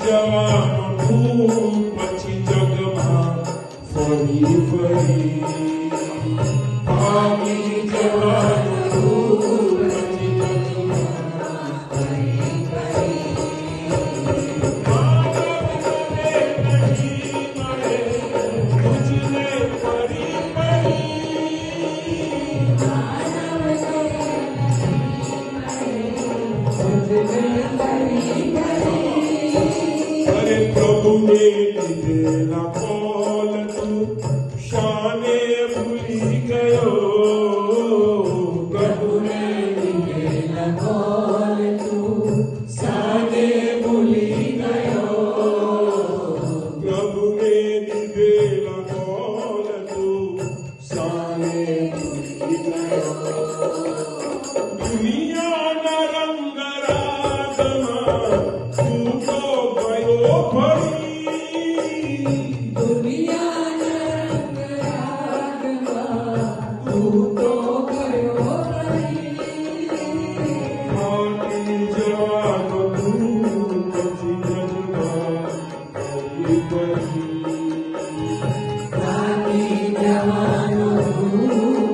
જવાનું પછી જગમાં ફરી ફરી ભાગી જવાનું પછી જગમાં ફરી ફરી માનવને નહીં મળે તુજને ફરી અરે પ્રભુને લીધેલા કોલ તું શાને ભૂલી ગયો પ્રભુને લીધેલા કોલ તું શાને ભૂલી ગયો પ્રભુને લીધેલા કોલ તું શાને ભૂલી ગયો દુનિયાના રંગરાગમાં તું તો ગયો ફરી દુનિયાના રંગરાગમાં તું તો ગયો ફરી ભાગી જવાનું તું પછી જગમાં ફરી ફરી ભાગી જવાનો તું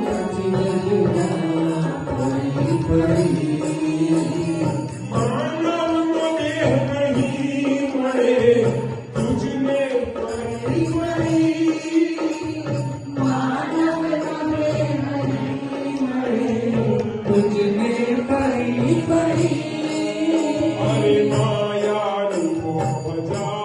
પછી જગમાં ફરી ફરી માનવનો દેહ નહીં મળે તુજને ફરી ફરી માનવનો દેહ નહીં મળે તુજને ફરી ફરી અરે માયાનું મોહ જા